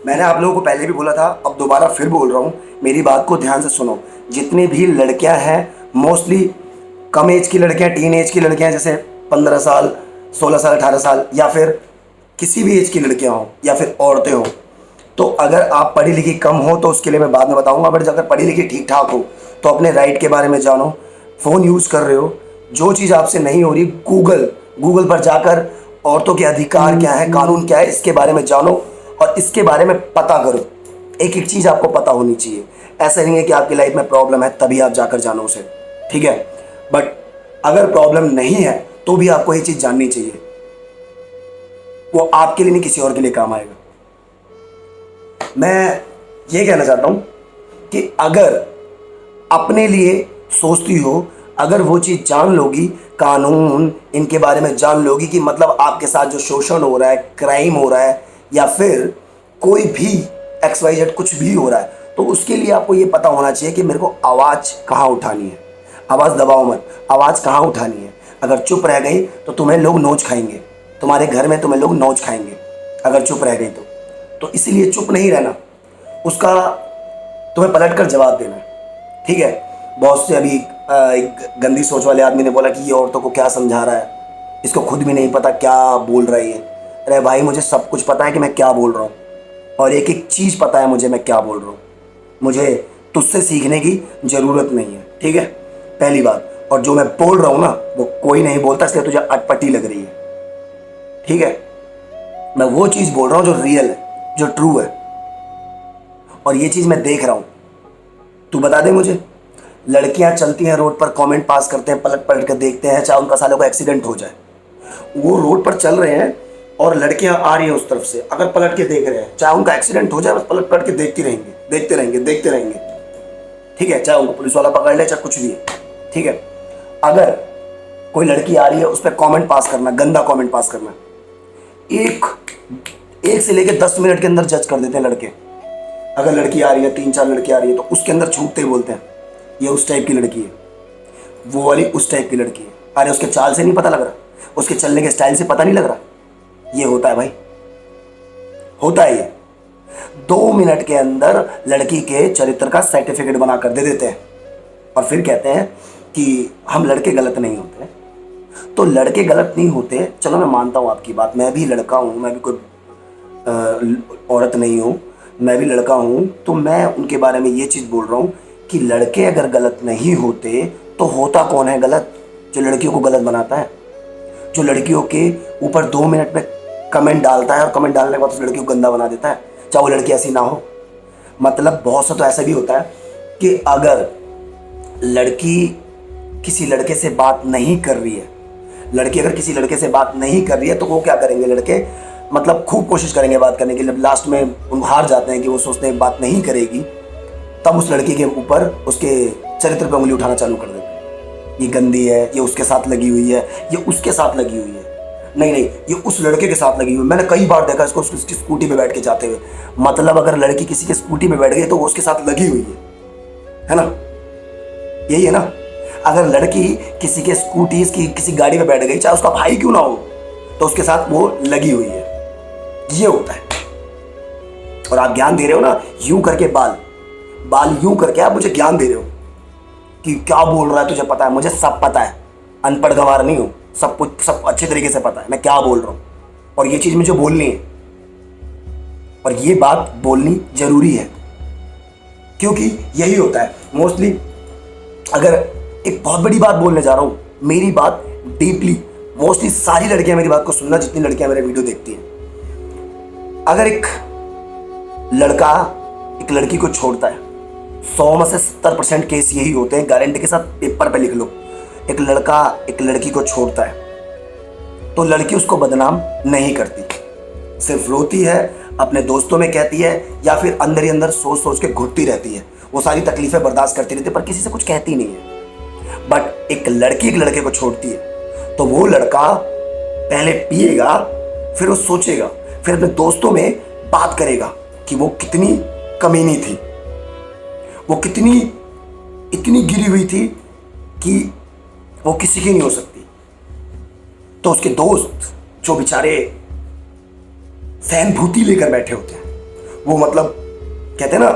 मैंने आप लोगों को पहले भी बोला था, अब दोबारा फिर बोल रहा हूँ, मेरी बात को ध्यान से सुनो। जितनी भी लड़कियां हैं, मोस्टली कम एज की लड़कियां, टीन एज की लड़कियां, जैसे 15 साल, 16 साल, 18 साल, या फिर किसी भी एज की लड़कियां हों या फिर औरतें हों, तो अगर आप पढ़ी लिखी कम हो तो उसके लिए मैं बाद में बताऊंगा, बट अगर पढ़ी लिखी ठीक ठाक हो तो अपने राइट के बारे में जानो। फ़ोन यूज़ कर रहे हो, जो चीज़ आपसे नहीं हो रही, गूगल गूगल पर जाकर औरतों के अधिकार क्या है, कानून क्या है, इसके बारे में जानो और इसके बारे में पता करो। एक एक चीज़ आपको पता होनी चाहिए। ऐसा नहीं है कि आपकी लाइफ में प्रॉब्लम है तभी आप जाकर जानो उसे, ठीक है। बट अगर प्रॉब्लम नहीं है तो भी आपको ये चीज़ जाननी चाहिए, वो आपके लिए नहीं किसी और के लिए काम आएगा। मैं ये कहना चाहता हूँ कि अगर अपने लिए सोचती हो, अगर वो चीज़ जान लोगी, कानून इनके बारे में जान लोगी कि मतलब आपके साथ जो शोषण हो रहा है, क्राइम हो रहा है, या फिर कोई भी XYZ कुछ भी हो रहा है, तो उसके लिए आपको ये पता होना चाहिए कि मेरे को आवाज़ कहाँ उठानी है। आवाज़ दबाओ मत, आवाज़ कहाँ उठानी है। अगर चुप रह गई तो तुम्हें लोग नोच खाएंगे, तुम्हारे घर में तुम्हें लोग नोच खाएंगे अगर चुप रह गई तो इसीलिए चुप नहीं रहना, उसका तुम्हें पलट कर जवाब देना है, ठीक है। बहुत से अभी एक गंदी सोच वाले आदमी ने बोला कि ये औरतों को क्या समझा रहा है, इसको खुद भी नहीं पता क्या बोल रही है। अरे भाई, मुझे सब कुछ पता है कि मैं क्या बोल रहा हूँ, और एक एक चीज़ पता है मुझे मैं क्या बोल रहा हूँ। मुझे तुझसे सीखने की ज़रूरत नहीं है, ठीक है, पहली बात। और जो मैं बोल रहा हूँ ना, वो कोई नहीं बोलता, इसलिए तुझे अटपटी लग रही है, ठीक है। मैं वो चीज़ बोल रहा हूँ जो रियल है, जो ट्रू है, और ये चीज़ मैं देख रहा हूँ। तू बता दे मुझे, लड़कियां चलती हैं रोड पर, कमेंट पास करते हैं, पलट पलट कर देखते हैं, चाहे उनका सालों का एक्सीडेंट हो जाए। वो रोड पर चल रहे हैं और लड़कियां आ रही हैं उस तरफ से, अगर पलट के देख रहे हैं, चाहे उनका एक्सीडेंट हो जाए, बस पलट पलट के देखते रहेंगे, देखते रहेंगे, देखते रहेंगे, ठीक है। चाहे उनको पुलिस वाला पकड़ ले, चाहे कुछ भी है, ठीक है। अगर कोई लड़की आ रही है, उस पर कॉमेंट पास करना, गंदा कॉमेंट पास करना, एक एक से लेकर 10 मिनट के अंदर जज कर देते हैं लड़के। अगर लड़की आ रही है, 3-4 लड़की आ रही है, तो उसके अंदर छूटते ही बोलते हैं ये उस टाइप की लड़की है, वो वाली उस टाइप की लड़की है। अरे उसके चाल से नहीं पता लग रहा, उसके चलने के स्टाइल से पता नहीं लग रहा। ये होता है भाई, होता है ये। 2 मिनट के अंदर लड़की के चरित्र का सर्टिफिकेट बनाकर दे देते हैं और फिर कहते हैं कि हम लड़के गलत नहीं होते। तो लड़के गलत नहीं होते, चलो मैं मानता हूँ आपकी बात, मैं भी लड़का हूँ, मैं भी कोई औरत नहीं हूँ, मैं भी लड़का हूँ। तो मैं उनके बारे में ये चीज़ बोल रहा हूँ कि लड़के अगर गलत नहीं होते तो होता कौन है गलत? जो लड़कियों को गलत बनाता है, जो लड़कियों के ऊपर 2 मिनट में कमेंट डालता है और कमेंट डालने के बाद उस लड़की को गंदा बना देता है, चाहे वो लड़की ऐसी ना हो। मतलब बहुत सा तो ऐसा भी होता है कि अगर लड़की किसी लड़के से बात नहीं कर रही है, लड़की अगर किसी लड़के से बात नहीं कर रही है, तो वो क्या करेंगे लड़के, मतलब खूब कोशिश करेंगे बात करने की। जब लास्ट में उन हार जाते हैं कि वो सोचते हैं बात नहीं करेगी, तब उस लड़की के ऊपर, उसके चरित्र पर उंगली उठाना चालू कर देते हैं। ये गंदी है, ये उसके साथ लगी हुई है, ये उसके साथ लगी हुई है, नहीं नहीं ये उस लड़के के साथ लगी हुई है। मैंने कई बार देखा इसको उसकी स्कूटी पे बैठ के जाते हुए। मतलब अगर लड़की किसी के स्कूटी पे बैठ गई तो वो उसके साथ लगी हुई है ना? यही है ना? अगर लड़की किसी के स्कूटी की किसी गाड़ी में बैठ गई, चाहे उसका भाई क्यों ना हो, तो उसके साथ वो लगी हुई है। ये होता है। और आप ज्ञान दे रहे हो ना, यूं करके बाल बाल यूं करके आप मुझे ज्ञान दे रहे हो कि क्या बोल रहा है, तुझे पता है, मुझे सब पता है, अनपढ़ गंवार नहीं हूं, सब कुछ सब अच्छे तरीके से पता है मैं क्या बोल रहा हूं। और ये चीज मुझे बोलनी है, और ये बात बोलनी जरूरी है, क्योंकि यही होता है मोस्टली। अगर एक बहुत बड़ी बात बोलने जा रहा हूं, मेरी बात डीपली, मोस्टली सारी लड़कियां मेरी बात को सुनना, जितनी लड़कियां मेरे वीडियो देखती हैं। अगर एक लड़का एक लड़की को छोड़ता है, 100 में से 70% केस यही होते हैं, गारंटी के साथ पेपर पे लिख लो। एक लड़का एक लड़की को छोड़ता है तो लड़की उसको बदनाम नहीं करती, सिर्फ रोती है, अपने दोस्तों में कहती है, या फिर अंदर ही अंदर सोच सोच के घुटती रहती है। वो सारी तकलीफें बर्दाश्त करती रहती है, पर किसी से कुछ कहती नहीं है। बट एक लड़की एक लड़के को छोड़ती है तो वो लड़का पहले पिएगा, फिर वो सोचेगा, फिर अपने दोस्तों में बात करेगा कि वो कितनी कमीनी थी, वो कितनी इतनी गिरी हुई थी कि वो किसी की नहीं हो सकती। तो उसके दोस्त जो बेचारे सहानुभूति लेकर बैठे होते हैं, वो मतलब कहते हैं ना,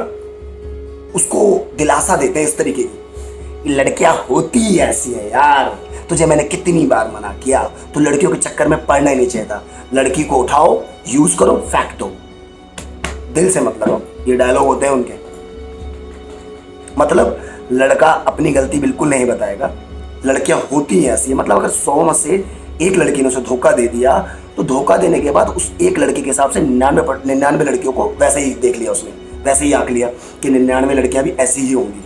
उसको दिलासा देते हैं इस तरीके की। लड़कियां होती ही ऐसी है यार, तुझे मैंने कितनी बार मना किया, तो लड़कियों के चक्कर में पड़ना ही नहीं चाहिए था। लड़की को उठाओ, यूज करो, फेंक दो, दिल से मत लगाओ। ये डायलॉग होते हैं उनके। मतलब लड़का अपनी गलती बिल्कुल नहीं बताएगा, लड़कियां होती हैं ऐसी। मतलब अगर 100 में से एक लड़की ने उसे धोखा दे दिया, तो धोखा देने के बाद उस एक लड़की के हिसाब से 99 लड़कियों को वैसे ही देख लिया उसने, वैसे ही आंक लिया कि 99 लड़कियां भी ऐसी ही होंगी,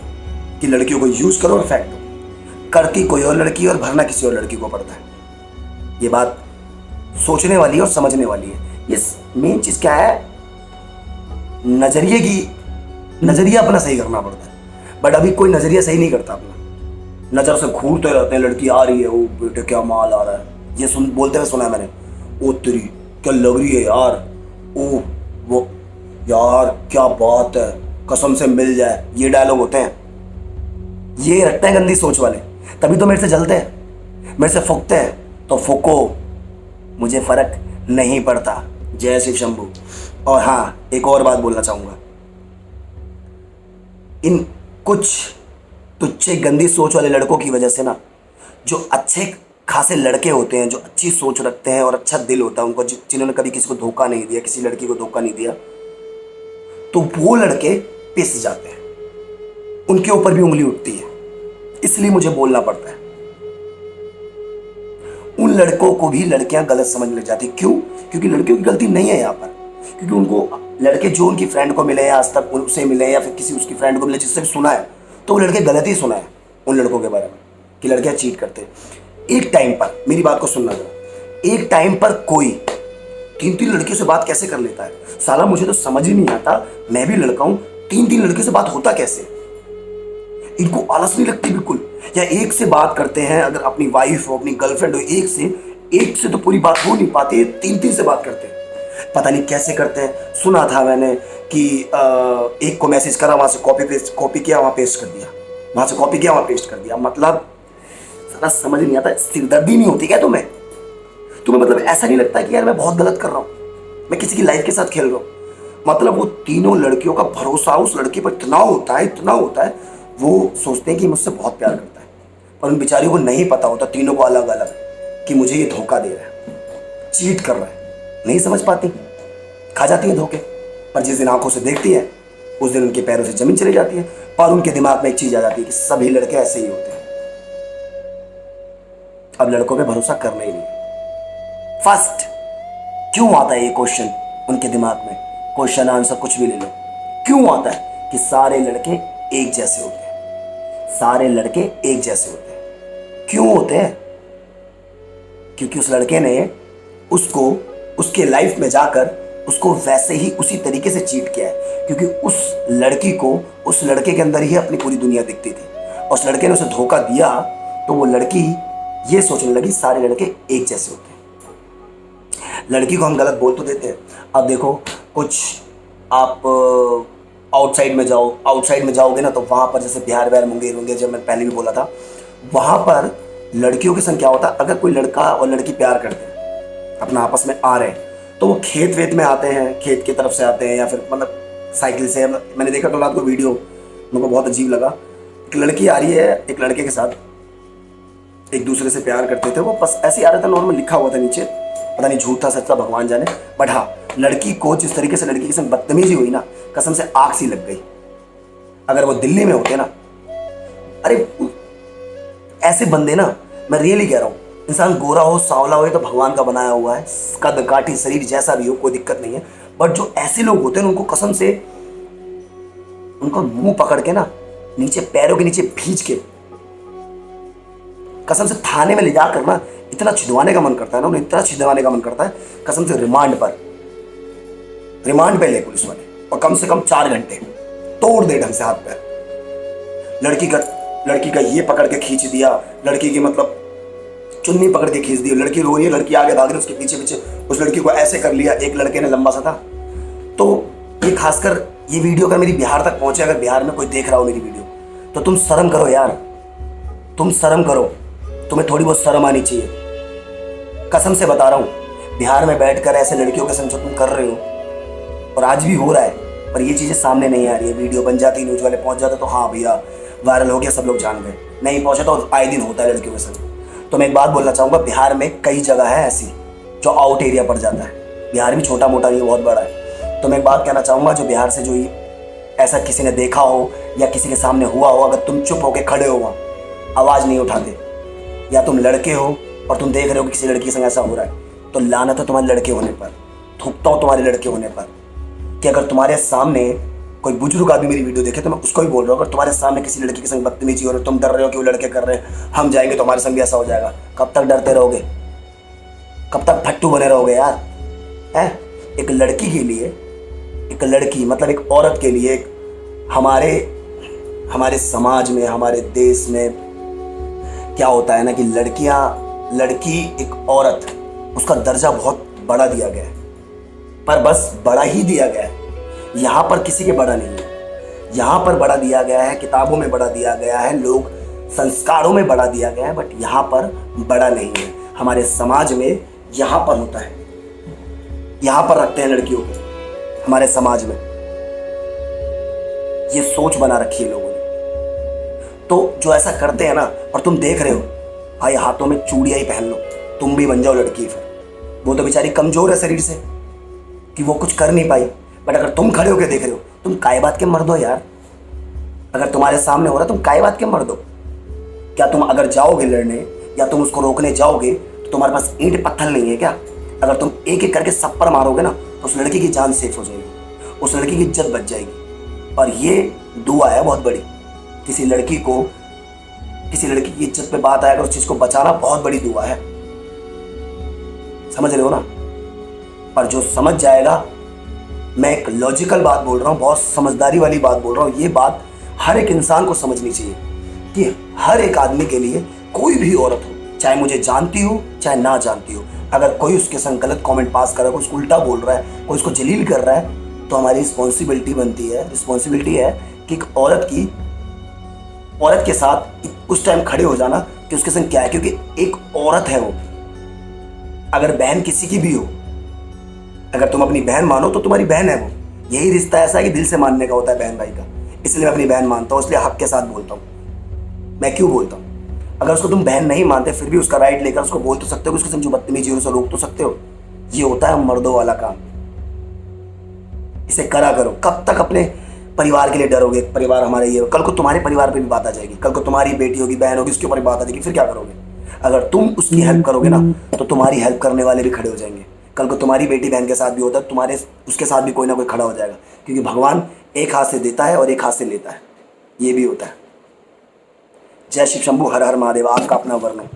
कि लड़कियों को यूज करो और फेंक दो। करती कोई और लड़की और भरना किसी और लड़की को पड़ता है। ये बात सोचने वाली और समझने वाली है। ये मेन चीज क्या है, नजरिया अपना सही करना पड़ता है। बट अभी कोई नजरिया सही नहीं करता अपना, नजर से घूरते रहते हैं। लड़की आ रही है, ओ बेटे क्या माल आ रहा है, ये बोलते हुए सुना है मैंने। ओ तेरी क्या लग रही है यार, ओ वो यार क्या बात है, कसम से मिल जाए, ये डायलॉग होते हैं। ये रखते हैं गंदी सोच वाले, तभी तो मेरे से जलते हैं, मेरे से फूकते हैं। तो फूको, मुझे फर्क नहीं पड़ता। जय शिव शंभू। और हाँ, एक और बात बोलना चाहूंगा, इन कुछ तुच्छे गंदी सोच वाले लड़कों की वजह से ना, जो अच्छे खासे लड़के होते हैं, जो अच्छी सोच रखते हैं और अच्छा दिल होता है उनको, जिन्होंने कभी किसी को धोखा नहीं दिया, किसी लड़की को धोखा नहीं दिया, तो वो लड़के पिस जाते हैं, उनके ऊपर भी उंगली उठती है। इसलिए मुझे बोलना पड़ता है। उन लड़कों को भी लड़कियां गलत समझने लग जाती। क्यों? क्योंकि लड़कियों की गलती नहीं है यहाँ पर। क्योंकि उनको लड़के जो उनकी फ्रेंड को मिले हैं आज तक, उनसे मिले या फिर किसी उसकी फ्रेंड को मिले, जिससे भी सुना है, तो वो लड़के गलत ही सुना है उन लड़कों के बारे में कि लड़कियां चीट करते हैं। एक टाइम पर, मेरी बात को सुनना जरा, एक टाइम पर कोई 3 लड़कियों से बात कैसे कर लेता है? साला मुझे तो समझ ही नहीं आता, मैं भी लड़का हूं, 3 लड़कियों से बात होता कैसे? इनको आलस नहीं लगती बिल्कुल? या एक से बात करते हैं, अगर अपनी वाइफ हो, अपनी गर्लफ्रेंड हो, एक से तो पूरी बात हो नहीं पाती, 3 से बात करते हैं। पता नहीं कैसे करते हैं। सुना था मैंने कि एक को मैसेज करा, वहां से कॉपी किया, वहां पेस्ट कर दिया, वहां से कॉपी किया, वहां पेस्ट कर दिया। मतलब सारा समझ नहीं आता। सिरदर्दी नहीं होती क्या तुम्हें? मतलब ऐसा नहीं लगता कि यार मैं बहुत गलत कर रहा हूं, मैं किसी की लाइफ के साथ खेल रहा हूं? मतलब वो 3 लड़कियों का भरोसा उस लड़की पर इतना होता है, वो सोचते हैं कि मुझसे बहुत प्यार करता है, पर उन बेचारियों को नहीं पता होता, 3 को अलग अलग, कि मुझे ये धोखा दे रहा है, चीट कर रहा है। नहीं समझ पाती, खा जाती है धोखे। पर जिस दिन आंखों से देखती है, उस दिन उनके पैरों से जमीन चली जाती है। पर उनके दिमाग में एक चीज आ जाती है कि सभी लड़के ऐसे ही होते हैं, अब लड़कों पे भरोसा करना ही नहीं। फर्स्ट क्यों आता है ये क्वेश्चन उनके दिमाग में? क्वेश्चन आंसर कुछ भी ले लो, क्यों आता है कि सारे लड़के एक जैसे होते हैं, सारे लड़के एक जैसे होते हैं। क्यों होते हैं? क्योंकि उस लड़के ने उसको उसके लाइफ में जाकर उसको वैसे ही उसी तरीके से चीट किया है। क्योंकि उस लड़की को उस लड़के के अंदर ही अपनी पूरी दुनिया दिखती थी, और उस लड़के ने उसे धोखा दिया, तो वो लड़की ये सोचने लगी सारे लड़के एक जैसे होते हैं। लड़की को हम गलत बोल तो देते हैं। अब देखो, कुछ आप आउटसाइड में जाओगे ना, तो वहाँ पर जैसे बिहार मुंगेर, जब मैं पहले भी बोला था, वहाँ पर लड़कियों की संख्या होता है। अगर कोई लड़का और लड़की प्यार करते हैं, अपना आपस में आ रहे हैं, तो वो खेत वेत में आते हैं, खेत की तरफ से आते हैं, या फिर मतलब साइकिल से। मैंने देखा तो रात को वीडियो, मेरे को बहुत अजीब लगा। एक लड़की आ रही है एक लड़के के साथ, एक दूसरे से प्यार करते थे, वो बस ऐसे ही आ रहा था, नॉर्मल लिखा हुआ था नीचे, पता नहीं झूठ था सच था भगवान जाने। बट हाँ, लड़की को जिस तरीके से लड़की के संग बदतमीजी हुई ना, कसम से आग सी लग गई। अगर वो दिल्ली में होते ना, अरे ऐसे बंदे ना, मैं रियली कह रहा हूँ, इंसान गोरा हो सांवला हो, तो भगवान का बनाया हुआ है, कद काठी शरीर जैसा भी हो, कोई दिक्कत नहीं है। बट जो ऐसे लोग होते हैं उनको कसम से, उनका मुंह पकड़ के ना, नीचे पैरों के नीचे भींच के, कसम से थाने में ले जाकर ना इतना छिदवाने का मन करता है ना, उन्हें इतना छिदवाने का मन करता है, कसम से रिमांड पे ले पुलिस वाले, और कम से कम 4 घंटे तोड़ दे ढंग से हाथ पैर। लड़की का ये पकड़ के खींच दिया, लड़की की मतलब चुन्नी पकड़ के खींच दी, लड़की रो रही है, लड़की आगे भाग रही है, उसके पीछे पीछे उस लड़की को ऐसे कर लिया। एक लड़के ने लंबा सा था, तो ये खासकर ये वीडियो का मेरी बिहार तक पहुंचे। अगर बिहार में कोई देख रहा हो मेरी वीडियो, तो तुम शर्म करो यार, तुम शर्म करो, तुम्हें थोड़ी बहुत शर्म आनी चाहिए। कसम से बता रहा हूं, बिहार में बैठकर ऐसे लड़कियों के संग जो तुम कर रहे हो, और आज भी हो रहा है, पर ये चीज़ें सामने नहीं आ रही है। वीडियो बन जाती, न्यूज़ वाले पहुंच जाते तो हाँ भैया वायरल हो गया, सब लोग जान गए। नहीं पहुंचे तो आए दिन होता है लड़कियों के संग। तो मैं एक बात बोलना चाहूँगा, बिहार में कई जगह है ऐसी जो आउट एरिया पड़ जाता है। बिहार भी छोटा मोटा नहीं, बहुत बड़ा है। तो मैं एक बात कहना चाहूँगा, जो बिहार से जो ऐसा किसी ने देखा हो या किसी के सामने हुआ हो, अगर तुम चुप होकर खड़े हो वहाँ आवाज़ नहीं उठाते, या तुम लड़के हो और तुम देख रहे हो कि किसी लड़की के संग ऐसा हो रहा है, तो लानत है तुम्हारे लड़के होने पर, थूकता हूँ तुम्हारे लड़के होने पर। कि अगर तुम्हारे सामने कोई बुजुर्ग आदमी मेरी वीडियो देखे तो मैं उसको भी बोल रहा हूँ, अगर तुम्हारे सामने किसी लड़की के संग बदतमीजी हो रही है, तुम डर रहे हो कि वो लड़के कर रहे हैं, हम जाएंगे तो हमारे संग भी ऐसा हो जाएगा, कब तक डरते रहोगे? कब तक फट्टू बने रहोगे यार? है एक लड़की के लिए, एक लड़की मतलब एक औरत के लिए, हमारे समाज में, हमारे देश में क्या होता है ना कि लड़की एक औरत, उसका दर्जा बहुत बड़ा दिया गया है। पर बस बड़ा ही दिया गया है, यहाँ पर किसी के बड़ा नहीं है। यहाँ पर बड़ा दिया गया है, किताबों में बड़ा दिया गया है, लोग संस्कारों में बड़ा दिया गया है, बट यहाँ पर बड़ा नहीं है। हमारे समाज में यहाँ पर होता है, यहाँ पर रखते हैं लड़कियों को हमारे समाज में। ये सोच बना रखी है लोगों ने। तो जो ऐसा करते हैं ना, और तुम देख रहे हो भाई हाथों में चूड़ियाँ ही पहन लो, तुम भी बन जाओ लड़की। फिर वो तो बेचारी कमजोर है शरीर से कि वो कुछ कर नहीं पाई, बट अगर तुम खड़े होकर देख रहे हो, तुम काय बात के मर्द हो यार। अगर तुम्हारे सामने हो रहा तुम काय बात के मर्द हो? क्या तुम अगर जाओगे लड़ने या तुम उसको रोकने जाओगे तो तुम्हारे पास ईंट पत्थर नहीं है क्या? अगर तुम एक एक करके सब पर मारोगे ना तो उस लड़की की जान सेफ हो जाएगी, उस लड़की की इज्जत बच जाएगी। और ये दुआ है बहुत बड़ी, किसी लड़की की इज्जत पे बात आए अगर उस चीज को बचाना बहुत बड़ी दुआ है, समझ रहे हो ना? पर जो समझ जाएगा, मैं एक लॉजिकल बात बोल रहा हूँ, बहुत समझदारी वाली बात बोल रहा हूँ, ये बात हर एक इंसान को समझनी चाहिए कि हर एक आदमी के लिए, कोई भी औरत हो, चाहे मुझे जानती हो चाहे ना जानती हो, अगर कोई उसके संग गलत कमेंट पास कर रहा है, कोई उसको उल्टा बोल रहा है, कोई उसको जलील कर रहा है, तो हमारी रिस्पॉन्सिबिलिटी है कि एक औरत के साथ उस टाइम खड़े हो जाना कि उसके संग क्या है। क्योंकि एक औरत है वो, अगर बहन किसी की भी हो, अगर तुम अपनी बहन मानो तो तुम्हारी बहन है वो। यही रिश्ता ऐसा है कि दिल से मानने का होता है बहन भाई का। इसलिए मैं अपनी बहन मानता हूँ, इसलिए हक के साथ बोलता हूँ। मैं क्यों बोलता हूँ? अगर उसको तुम बहन नहीं मानते फिर भी उसका राइट लेकर उसको बोल तो सकते हो, उसके संग जो बदतमीजी हो उसे रोक तो सकते हो। ये होता है मर्दों वाला काम, इसे करा करो। कब तक अपने परिवार के लिए डरोगे? परिवार हमारे ये, कल को तुम्हारे परिवार पे भी बात आ जाएगी, कल को तुम्हारी बेटी होगी, बहन होगी, उसके ऊपर भी बात आ जाएगी, फिर क्या करोगे? अगर तुम उसकी हेल्प करोगे ना तो तुम्हारी हेल्प करने वाले भी खड़े हो जाएंगे। कल को तुम्हारी बेटी बहन के साथ भी होता है, उसके साथ भी कोई ना कोई खड़ा हो जाएगा। क्योंकि भगवान एक हाथ से देता है और एक हाथ से लेता है, ये भी होता है। जय शिव शंभू, हर हर महादेव। आपका अपना वर्ण।